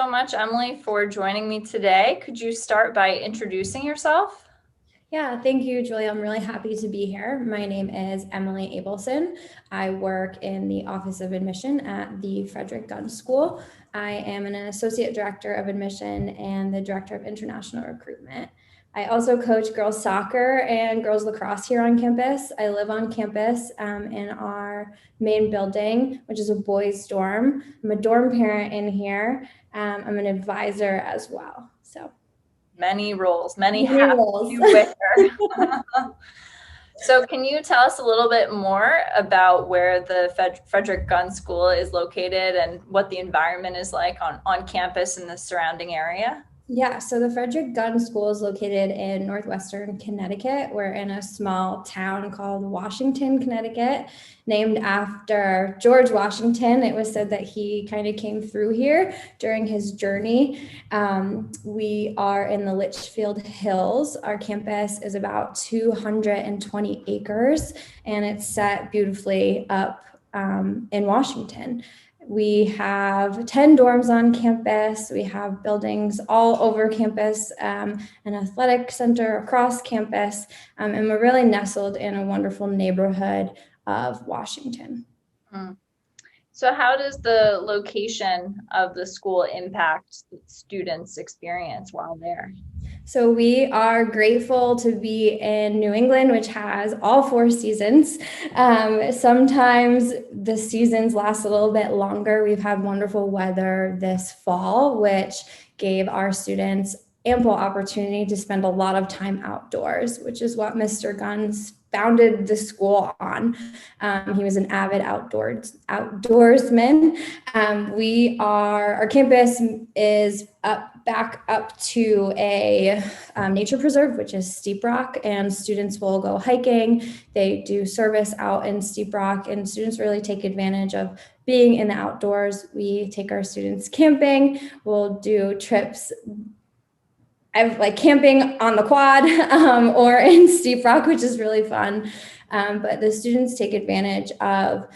so much, Emily, for joining me today. Could you start by introducing yourself? Yeah, thank you, Julia. I'm really happy to be here. My name is Emily Abelson. I work in the Office of Admission at the Frederick Gunn School. I am an associate director of admission and the director of international recruitment. I also coach girls soccer and girls lacrosse here on campus. I live on campus in our main building, which is a boys' dorm. I'm a dorm parent in here. I'm an advisor as well. So Many roles, many many hats roles. to wear. So can you tell us a little bit more about where the Frederick Gunn School is located and what the environment is like on campus in the surrounding area? Yeah, so the Frederick Gunn School is located in northwestern Connecticut. We're in a small town called Washington, Connecticut, named after George Washington. It was said that he kind of came through here during his journey. We are in the Litchfield Hills. Our campus is about 220 acres, and it's set beautifully up in Washington. We have 10 dorms on campus. We have buildings all over campus, an athletic center across campus, and we're really nestled in a wonderful neighborhood of Washington. Mm. So how does the location of the school impact students' experience while there? So we are grateful to be in New England, which has all four seasons. Sometimes the seasons last a little bit longer. We've had wonderful weather this fall, which gave our students ample opportunity to spend a lot of time outdoors, which is what Mr. Gunn's founded the school on. He was an avid outdoorsman. Our campus is back up to a nature preserve, which is Steep Rock, and students will go hiking. They do service out in Steep Rock, and students really take advantage of being in the outdoors. We take our students camping. We'll do trips. I've like camping on the quad or in Steep Rock, which is really fun. But the students take advantage of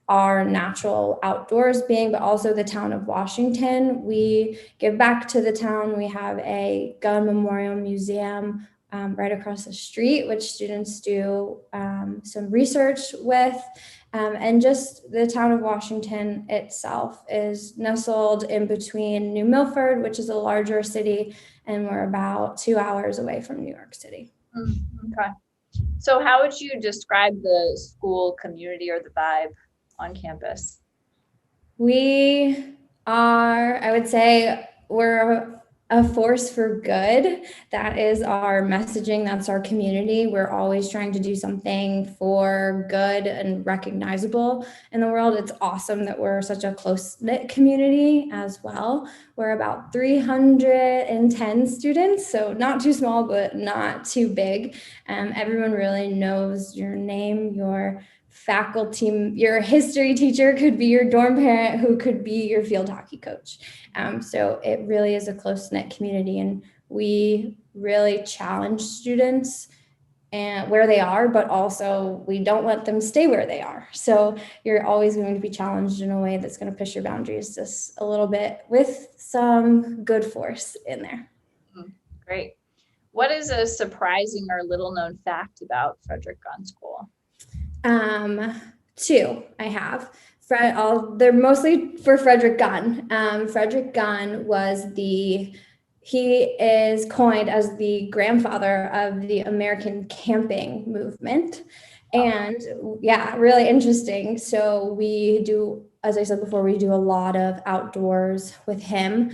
our natural outdoors being, but also the town of Washington. We give back to the town. We have a gun memorial museum right across the street, which students do some research with. And just the town of Washington itself is nestled in between New Milford, which is a larger city, and we're about 2 hours away from New York City. Okay. So how would you describe the school community or the vibe on campus? We are, I would say, we're a force for good. That is our messaging. That's our community. We're always trying to do something for good and recognizable in the world. It's awesome that we're such a close-knit community as well. We're about 310 students, so not too small, but not too big. Everyone really knows your name, your faculty, your history teacher could be your dorm parent, who could be your field hockey coach. So it really is a close-knit community, and we really challenge students and where they are, but also we don't let them stay where they are. So you're always going to be challenged in a way that's going to push your boundaries just a little bit with some good force in there. Great. What is a surprising or little known fact about Frederick Gunn School? Two I have. They're mostly for Frederick Gunn. Frederick Gunn he is coined as the grandfather of the American camping movement. And yeah, really interesting. So we do, as I said before, we do a lot of outdoors with him,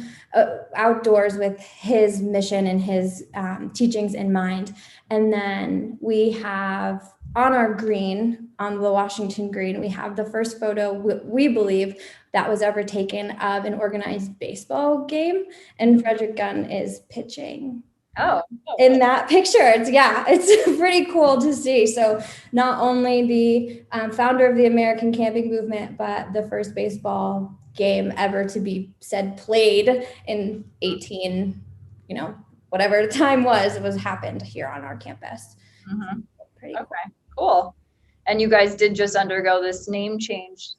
outdoors with his mission and his teachings in mind. And then we have on our green, on the Washington green, we have the first photo we believe that was ever taken of an organized baseball game, and Frederick Gunn is pitching. Oh, In that picture, it's pretty cool to see. So not only the founder of the American camping movement, but the first baseball game ever to be said played in 18, whatever the time was happened here on our campus. mhm. Pretty cool. Okay, cool. And you guys did just undergo this name change.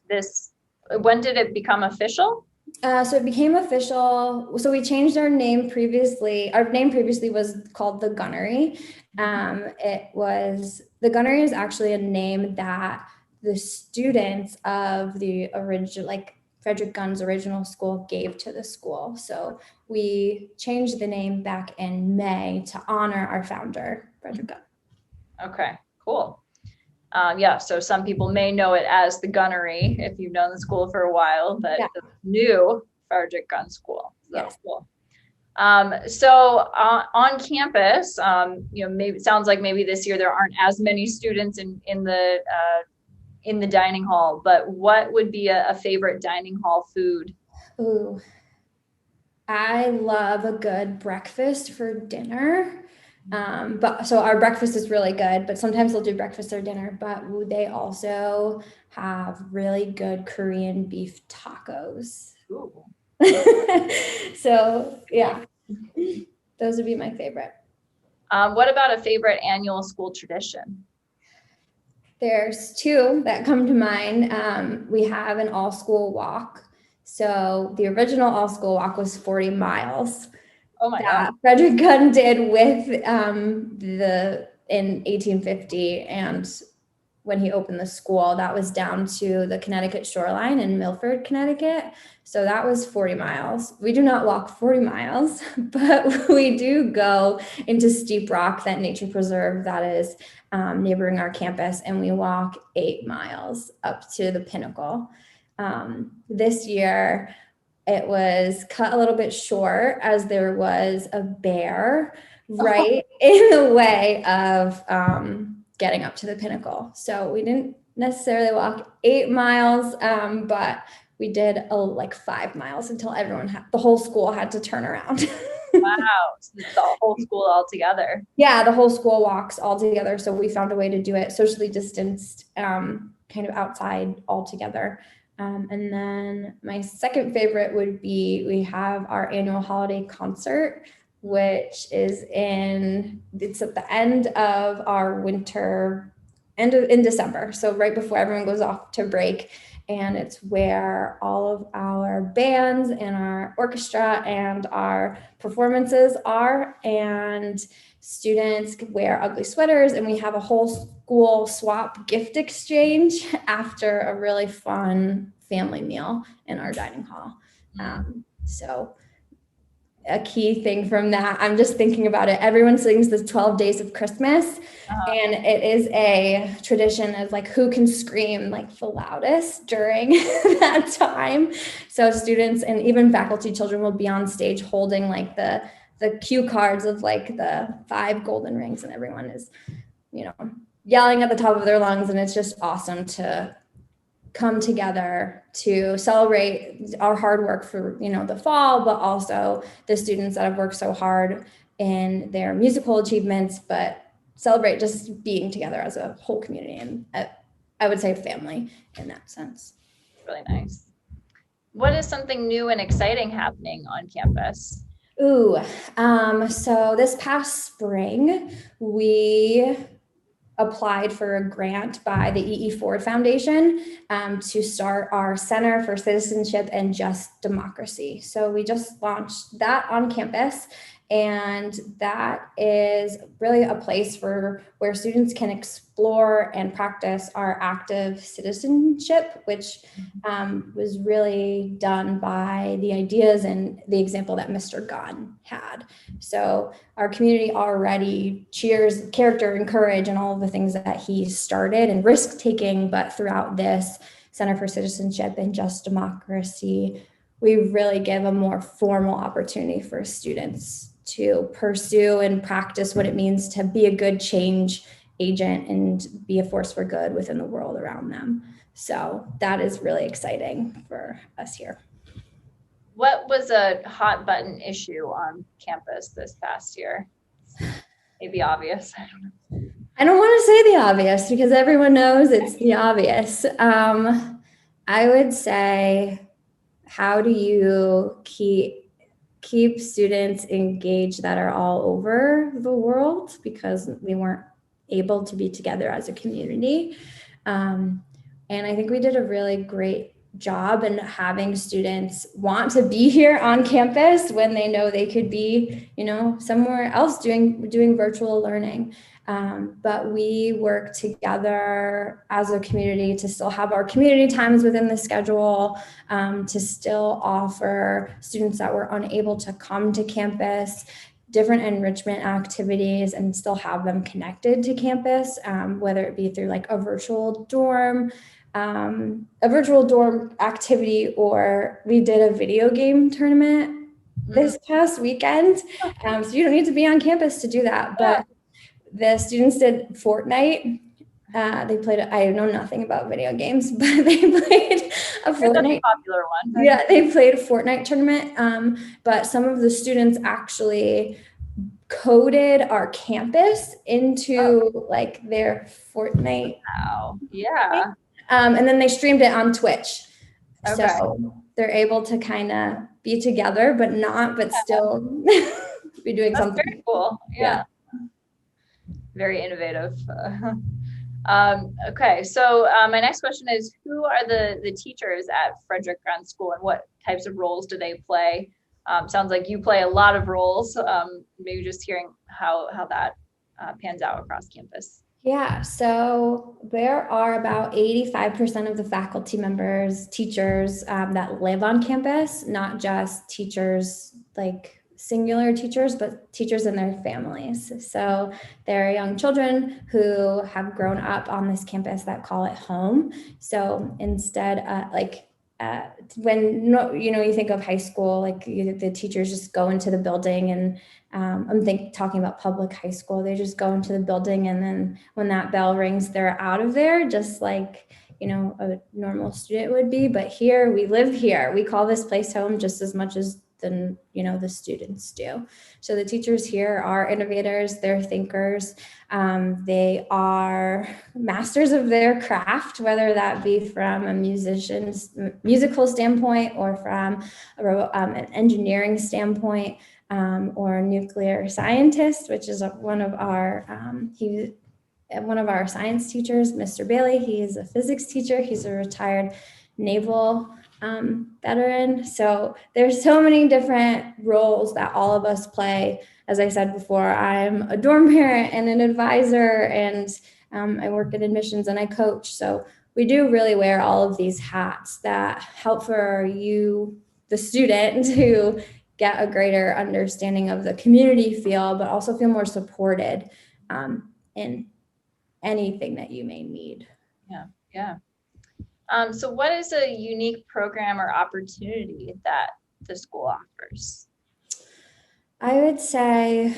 When did it become official? So it became official. So we changed our name previously. Our name previously was called the Gunnery. The Gunnery is actually a name that the students of the original, like Frederick Gunn's original school, gave to the school. So we changed the name back in May to honor our founder, Frederick Gunn. Okay, cool. Yeah, so some people may know it as the Gunnery if you've known the school for a while, but Yeah. the new Frederick Gunn School. So Yes. cool. On campus, maybe it sounds like maybe this year there aren't as many students in the dining hall, but what would be a favorite dining hall food? Ooh, I love a good breakfast for dinner. But so our breakfast is really good, but sometimes they'll do breakfast or dinner, but they also have really good Korean beef tacos. Ooh. So yeah, those would be my favorite. What about a favorite annual school tradition? There's two that come to mind. We have an all school walk. So the original all school walk was 40 miles. Oh my God. That Frederick Gunn did with in 1850, and when he opened the school, that was down to the Connecticut shoreline in Milford, Connecticut. So that was 40 miles. We do not walk 40 miles, but we do go into Steep Rock, that nature preserve that is neighboring our campus, and we walk 8 miles up to the pinnacle. This year, it was cut a little bit short as there was a bear right in the way of getting up to the pinnacle. So we didn't necessarily walk 8 miles, but we did like 5 miles until the whole school had to turn around. Wow. So it's the whole school all together. Yeah, the whole school walks all together. So we found a way to do it socially distanced, kind of outside all together. And then my second favorite would be we have our annual holiday concert, which it's at the end of our winter, in December. So right before everyone goes off to break. And it's where all of our bands and our orchestra and our performances are. And students wear ugly sweaters, and we have a whole school swap gift exchange after a really fun family meal in our dining hall. So a key thing from that, I'm just thinking about it. Everyone sings the 12 Days of Christmas, and it is a tradition of like who can scream like the loudest during that time. So students and even faculty children will be on stage holding like the cue cards of like the 5 golden rings, and everyone is, yelling at the top of their lungs. And it's just awesome to come together to celebrate our hard work for, the fall, but also the students that have worked so hard in their musical achievements, but celebrate just being together as a whole community. And I would say family in that sense. Really nice. What is something new and exciting happening on campus? So this past spring, we applied for a grant by the E.E. Ford Foundation to start our Center for Citizenship and Just Democracy. So we just launched that on campus, and that is really a place where students can explore and practice our active citizenship, which was really done by the ideas and the example that Mr. Gunn had. So our community already cheers character and courage and all of the things that he started and risk-taking, but throughout this Center for Citizenship and Just Democracy, we really give a more formal opportunity for students to pursue and practice what it means to be a good change agent and be a force for good within the world around them. So that is really exciting for us here. What was a hot button issue on campus this past year? Maybe obvious. I don't want to say the obvious because everyone knows it's the obvious. I would say, how do you keep students engaged that are all over the world, because we weren't able to be together as a community. And I think we did a really great job and having students want to be here on campus when they know they could be, somewhere else doing virtual learning. But we work together as a community to still have our community times within the schedule, to still offer students that were unable to come to campus different enrichment activities and still have them connected to campus, whether it be through like a virtual dorm activity, or we did a video game tournament this past weekend. So you don't need to be on campus to do that, but the students did Fortnite. They played, I know nothing about video games, but they played a Fortnite. Popular one. Yeah, they played a Fortnite tournament. But some of the students actually coded our campus into like their Fortnite. Wow. Yeah. And then they streamed it on Twitch. Okay. So they're able to kind of be together, but still be doing something. Very cool. Yeah. Very innovative. Okay, so my next question is, who are the teachers at Frederick Gunn School, and what types of roles do they play? Sounds like you play a lot of roles. Maybe just hearing how that pans out across campus. Yeah, so there are about 85% of the faculty members, teachers that live on campus, not just teachers, like singular teachers, but teachers and their families. So there are young children who have grown up on this campus that call it home. So instead, when you think of high school, like the teachers just go into the building, and I'm talking about public high school. They just go into the building, and then when that bell rings, they're out of there, just like a normal student would be. But here, we live here. We call this place home just as much as the students do. So the teachers here are innovators, they're thinkers, they are masters of their craft, whether that be from a musician's musical standpoint, or from an engineering standpoint, or a nuclear scientist, which is one of our science teachers, Mr. Bailey. He is a physics teacher. He's a retired naval veteran. So there's so many different roles that all of us play. As I said before, I'm a dorm parent and an advisor, and I work in admissions and I coach. So we do really wear all of these hats that help for you, the student, to get a greater understanding of the community feel, but also feel more supported in anything that you may need. Yeah. So what is a unique program or opportunity that the school offers? I would say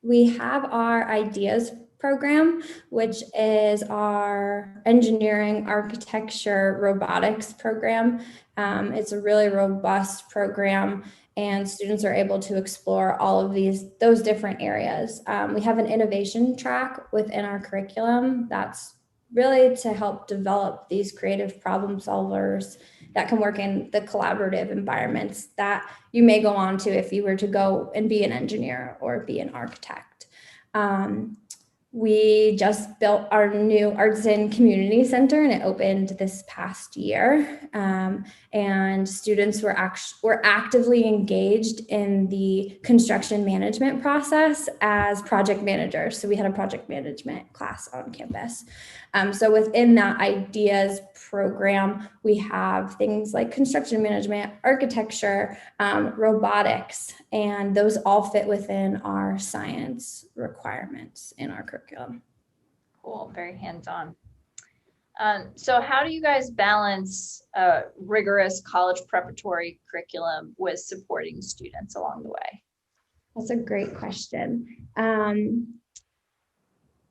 we have our ideas program, which is our engineering, architecture, robotics program. It's a really robust program, and students are able to explore all of those different areas. We have an innovation track within our curriculum that's really to help develop these creative problem solvers that can work in the collaborative environments that you may go on to if you were to go and be an engineer or be an architect. We just built our new Arts and Community Center, and it opened this past year. And students were actively engaged in the construction management process as project managers. So we had a project management class on campus. So within that ideas program, we have things like construction management, architecture, robotics, and those all fit within our science requirements in our curriculum. Cool, very hands-on. So how do you guys balance a rigorous college preparatory curriculum with supporting students along the way? That's a great question.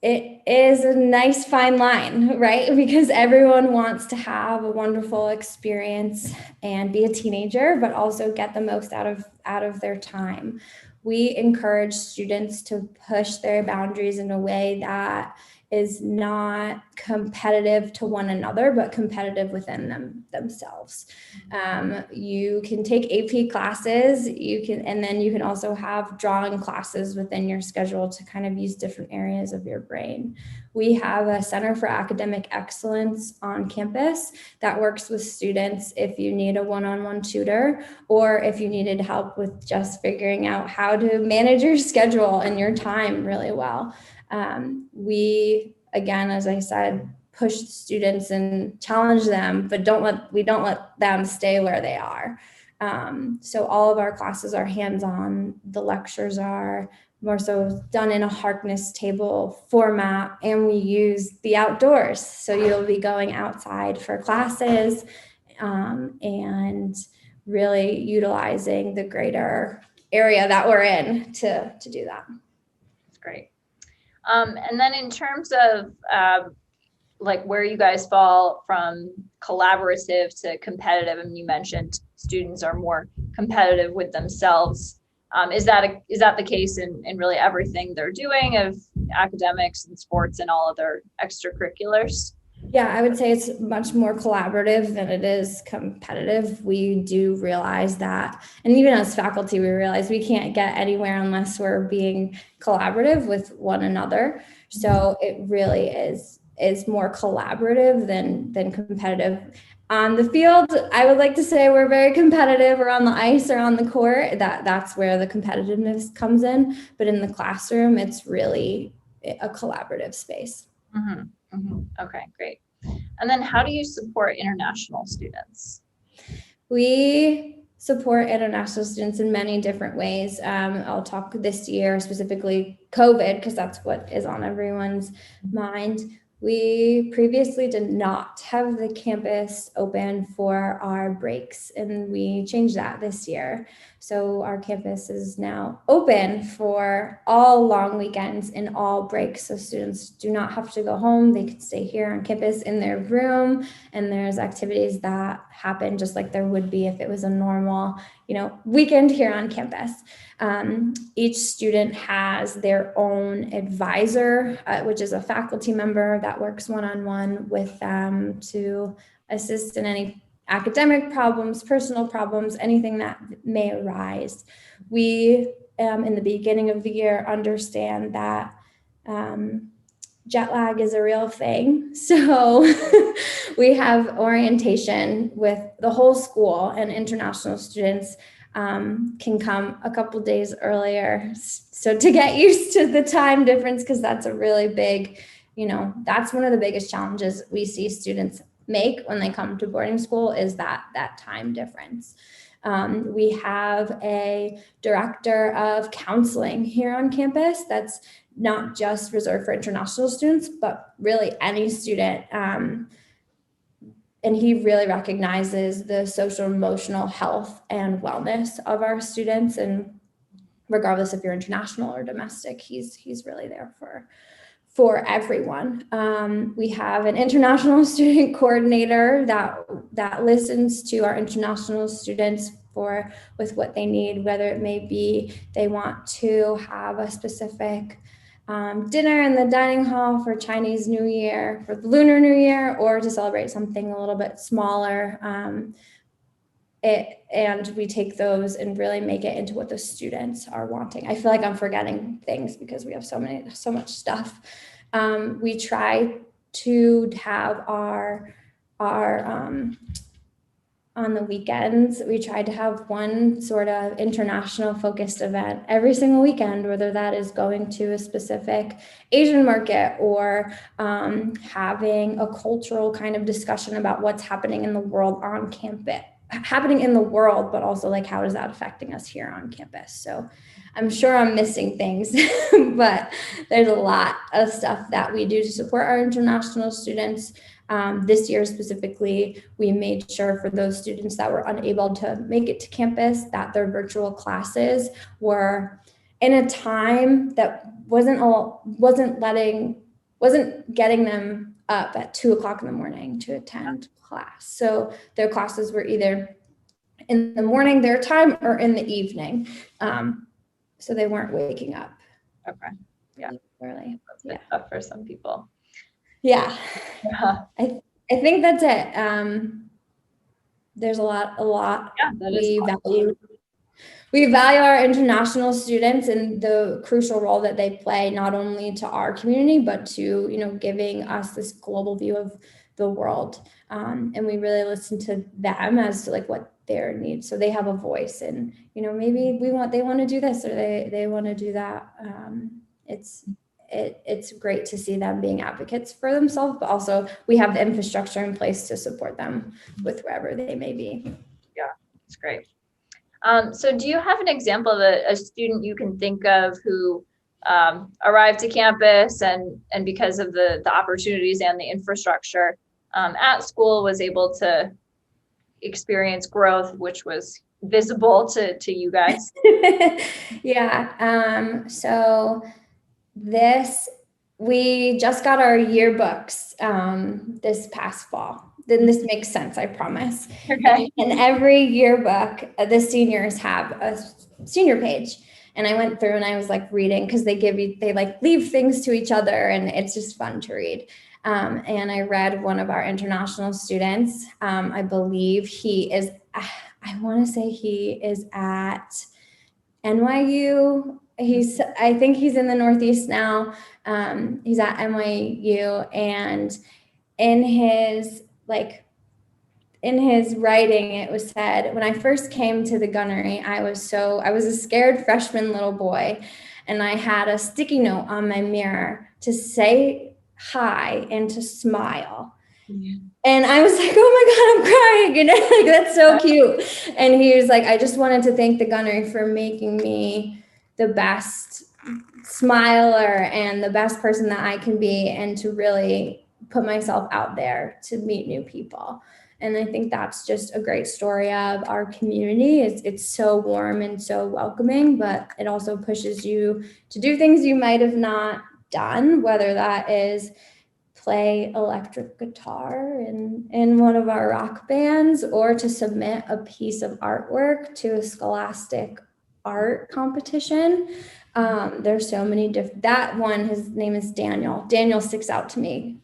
It is a nice fine line, right? Because everyone wants to have a wonderful experience and be a teenager, but also get the most out of their time. We encourage students to push their boundaries in a way that is not competitive to one another, but competitive within themselves. You can take AP classes, and then you can also have drawing classes within your schedule to kind of use different areas of your brain. We have a Center for Academic Excellence on campus that works with students if you need a one-on-one tutor, or if you needed help with just figuring out how to manage your schedule and your time really well. We, again, as I said, push students and challenge them, but we don't let them stay where they are. So all of our classes are hands-on. The lectures are more so done in a Harkness table format, and we use the outdoors. So you'll be going outside for classes, and really utilizing the greater area that we're in to do that. That's great. And then in terms of like where you guys fall from collaborative to competitive, and you mentioned students are more competitive with themselves. Is that the case in really everything they're doing, of academics and sports and all other extracurriculars? Yeah, I would say it's much more collaborative than it is competitive. We do realize that, and even as faculty, we realize we can't get anywhere unless we're being collaborative with one another. So it really is more collaborative than competitive. On the field, I would like to say we're very competitive, or on the ice or on the court. That's where the competitiveness comes in. But in the classroom, it's really a collaborative space. Mm-hmm. Mm-hmm. Okay, great. And then how do you support international students? We support international students in many different ways. I'll talk this year specifically COVID, because that's what is on everyone's mind. We previously did not have the campus open for our breaks, and we changed that this year. So our campus is now open for all long weekends and all breaks. So students do not have to go home. They can stay here on campus in their room, and there's activities that happen just like there would be if it was a normal, weekend here on campus. Each student has their own advisor, which is a faculty member that works one-on-one with them to assist in any academic problems, personal problems, anything that may arise. We, in the beginning of the year, understand that jet lag is a real thing. So we have orientation with the whole school, and international students can come a couple days earlier. So to get used to the time difference, because that's a really big, that's one of the biggest challenges we see students make when they come to boarding school, is that time difference. We have a director of counseling here on campus that's not just reserved for international students, but really any student. And he really recognizes the social emotional health and wellness of our students. And regardless if you're international or domestic, he's really there for everyone. We have an international student coordinator that listens to our international students with what they need, whether it may be they want to have a specific dinner in the dining hall for Chinese New Year, for the Lunar New Year, or to celebrate something a little bit smaller. And we take those and really make it into what the students are wanting. I feel like I'm forgetting things because we have so much stuff. We try to have our on the weekends, we tried to have one sort of international focused event every single weekend, whether that is going to a specific Asian market or having a cultural kind of discussion about what's happening in the world on campus, but also like how is that affecting us here on campus. So I'm sure I'm missing things, but there's a lot of stuff that we do to support our international students. This year specifically, we made sure for those students that were unable to make it to campus that their virtual classes were in a time that wasn't getting them up at 2:00 in the morning to attend class. So their classes were either in the morning their time or in the evening. So they weren't waking up. Okay. Yeah. Early. That's tough for some people. Yeah, Yeah, I think that's it. There's a lot yeah, that is we value. We value our international students and the crucial role that they play, not only to our community, but to, giving us this global view of the world. And we really listen to them as to like what their needs. So they have a voice and, maybe they want to do this or they want to do that. It's great to see them being advocates for themselves, but also we have the infrastructure in place to support them with wherever they may be. yeah, it's great. So do you have an example of a student you can think of who arrived to campus and because of the opportunities and the infrastructure at school was able to experience growth, which was visible to you guys? Yeah. So we just got our yearbooks this past fall. Then this makes sense, I promise. Okay. And every yearbook, the seniors have a senior page. And I went through and I was like reading because they like leave things to each other and it's just fun to read. And I read one of our international students. I believe I want to say he is at NYU. I think he's in the Northeast now. He's at NYU, and in his in his writing, it was said, when I first came to the gunnery, I was a scared freshman little boy, and I had a sticky note on my mirror to say hi and to smile. Yeah. And I was like, oh my God, I'm crying. Like, that's so cute. And he was like, I just wanted to thank the gunnery for making me the best smiler and the best person that I can be, and to really put myself out there to meet new people. And I think that's just a great story of our community. It's so warm and so welcoming, but it also pushes you to do things you might have not done, whether that is play electric guitar in one of our rock bands, or to submit a piece of artwork to a scholastic art competition. There's so many different, that one, his name is Daniel. Daniel sticks out to me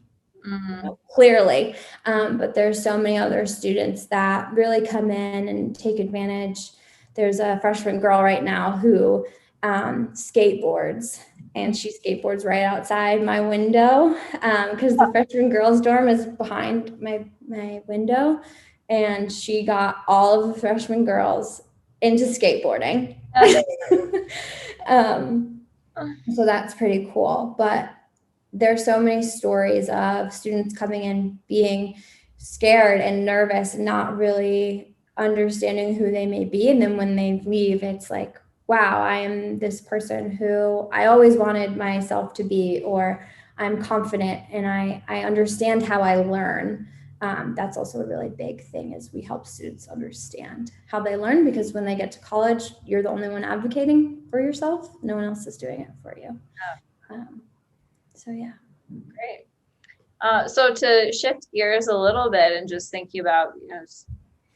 clearly. But there's so many other students that really come in and take advantage. There's a freshman girl right now who skateboards, and she skateboards right outside my window because the freshman girls dorm is behind my window, and she got all of the freshman girls into skateboarding. So that's pretty cool. But there's so many stories of students coming in being scared and nervous and not really understanding who they may be. And then when they leave, it's like, wow, I am this person who I always wanted myself to be, or I'm confident and I understand how I learn. That's also a really big thing, is we help students understand how they learn, because when they get to college, you're the only one advocating for yourself. No one else is doing it for you. So yeah. Great. So to shift gears a little bit and just thinking about,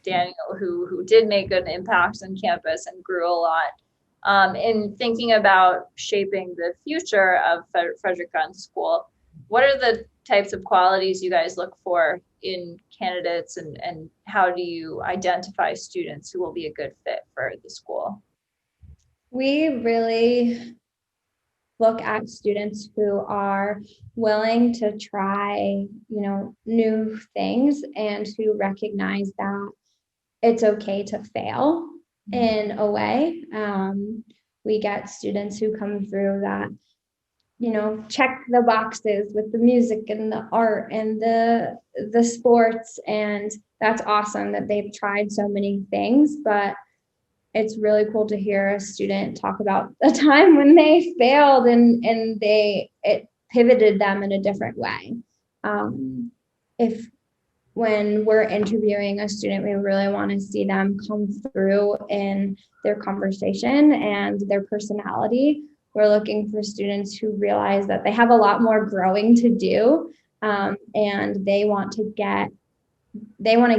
Daniel, who did make an impact on campus and grew a lot, in thinking about shaping the future of Frederick Gunn School, what are the types of qualities you guys look for in candidates, and how do you identify students who will be a good fit for the school? We really look at students who are willing to try, new things, and who recognize that it's okay to fail in a way. We get students who come through that, check the boxes with the music and the art and the sports, and that's awesome that they've tried so many things. But it's really cool to hear a student talk about a time when they failed and it pivoted them in a different way. If when we're interviewing a student, we really want to see them come through in their conversation and their personality. We're looking for students who realize that they have a lot more growing to do, and they want to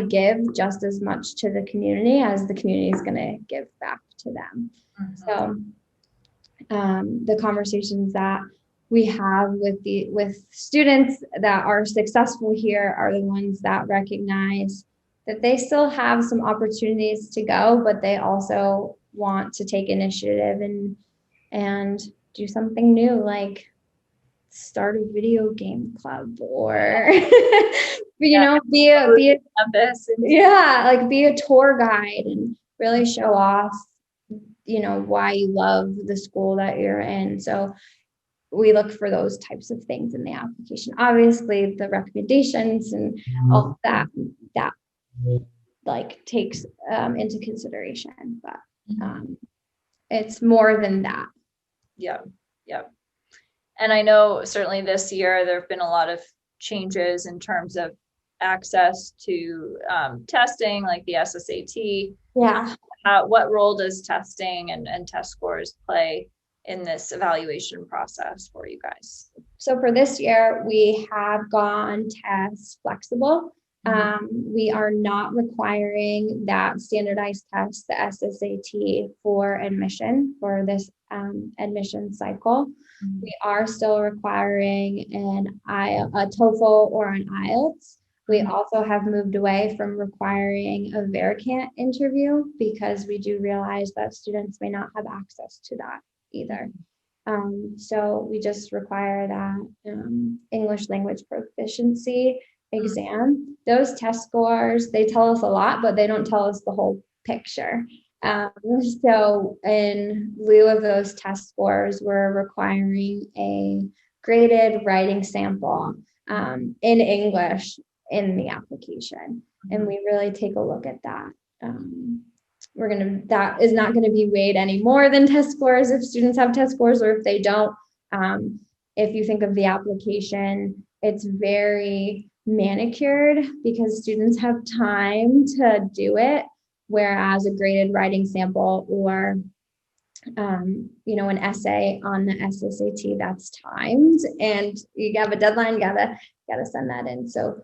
give just as much to the community as the community is going to give back to them. So the conversations that we have with students that are successful here are the ones that recognize that they still have some opportunities to go, but they also want to take initiative and do something new, like start a video game club, or be a campus. yeah, like be a tour guide and really show off, why you love the school that you're in. So we look for those types of things in the application. Obviously, the recommendations and all of that like takes into consideration, but it's more than that. Yeah, yeah. And I know certainly this year there have been a lot of changes in terms of access to testing, like the SSAT. Yeah. What role does testing and test scores play in this evaluation process for you guys? So for this year, we have gone test flexible. We are not requiring that standardized test, the SSAT, for admission for this admission cycle. We are still requiring a TOEFL or an IELTS. We also have moved away from requiring a VeriCant interview because we do realize that students may not have access to that either. So we just require that English language proficiency exam. Those test scores, they tell us a lot, but they don't tell us the whole picture. So in lieu of those test scores, we're requiring a graded writing sample in English in the application. And we really take a look at that. That is not going to be weighed any more than test scores if students have test scores or if they don't. If you think of the application, it's very manicured because students have time to do it, whereas a graded writing sample or an essay on the SSAT, that's timed and you have a deadline, you gotta send that in. So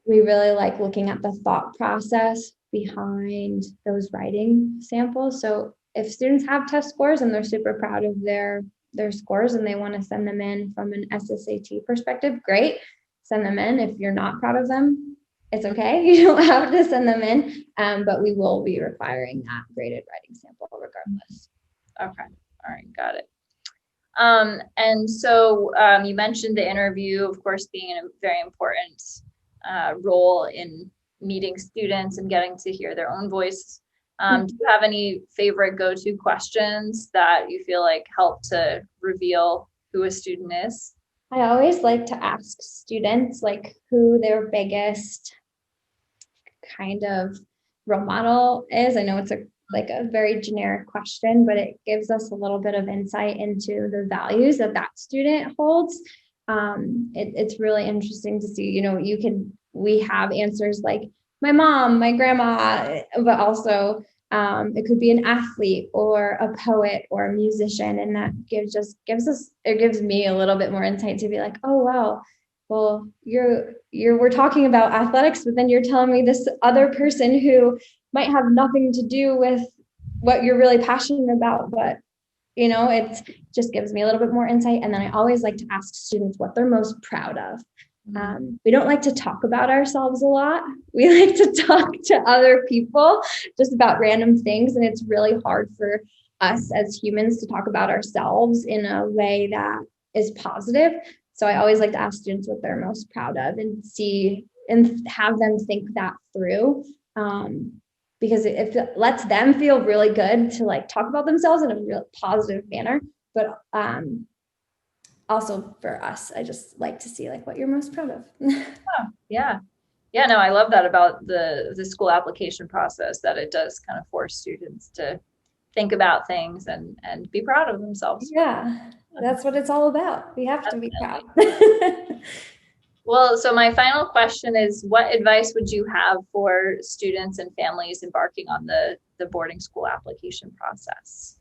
we really like looking at the thought process behind those writing samples. So if students have test scores and they're super proud of their scores and they want to send them in from an SSAT perspective, great, send them in. If you're not proud of them, it's okay. You don't have to send them in, but we will be requiring that graded writing sample regardless. Okay. All right. Got it. And so you mentioned the interview, of course, being a very important role in meeting students and getting to hear their own voice. Do you have any favorite go-to questions that you feel like help to reveal who a student is? I always like to ask students like who their biggest kind of role model is. I know it's a very generic question, but it gives us a little bit of insight into the values that student holds. It's really interesting to see, we have answers like my mom, my grandma, but also it could be an athlete or a poet or a musician. And that gives me a little bit more insight to be like, oh, wow, well, we're talking about athletics, but then you're telling me this other person who might have nothing to do with what you're really passionate about, but it just gives me a little bit more insight. And then I always like to ask students what they're most proud of. We don't like to talk about ourselves a lot. We like to talk to other people just about random things. And it's really hard for us as humans to talk about ourselves in a way that is positive. So I always like to ask students what they're most proud of and have them think that through. Because it lets them feel really good to like talk about themselves in a real positive manner. But also for us, I just like to see like what you're most proud of. Yeah. No, I love that about the school application process, that it does kind of force students to think about things and be proud of themselves. Yeah, that's what it's all about. We have to be proud. Well, so my final question is, what advice would you have for students and families embarking on the boarding school application process?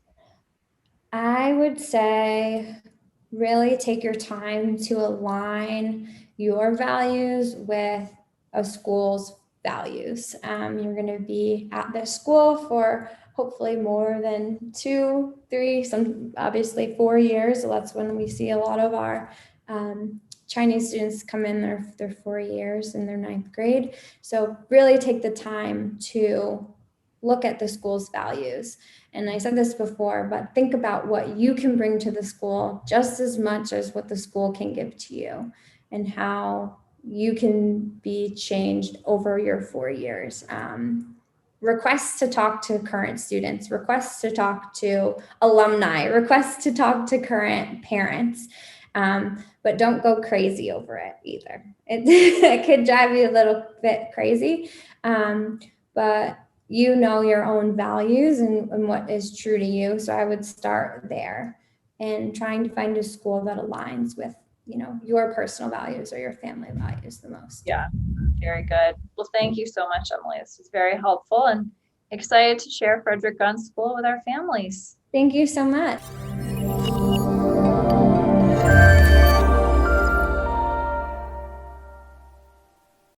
I would say really take your time to align your values with a school's values. You're going to be at this school for hopefully more than 2, 3, some obviously 4 years. So that's when we see a lot of our Chinese students come in their 4 years in their 9th grade. So really take the time to look at the school's values. And I said this before, but think about what you can bring to the school just as much as what the school can give to you, and how you can be changed over your 4 years. Requests to talk to current students, requests to talk to alumni, requests to talk to current parents. But don't go crazy over it either. It could drive you a little bit crazy. But you know your own values and what is true to you. So I would start there and trying to find a school that aligns with, your personal values or your family values the most. Yeah, very good. Well, thank you so much, Emily. This was very helpful, and excited to share Frederick Gunn School with our families. Thank you so much.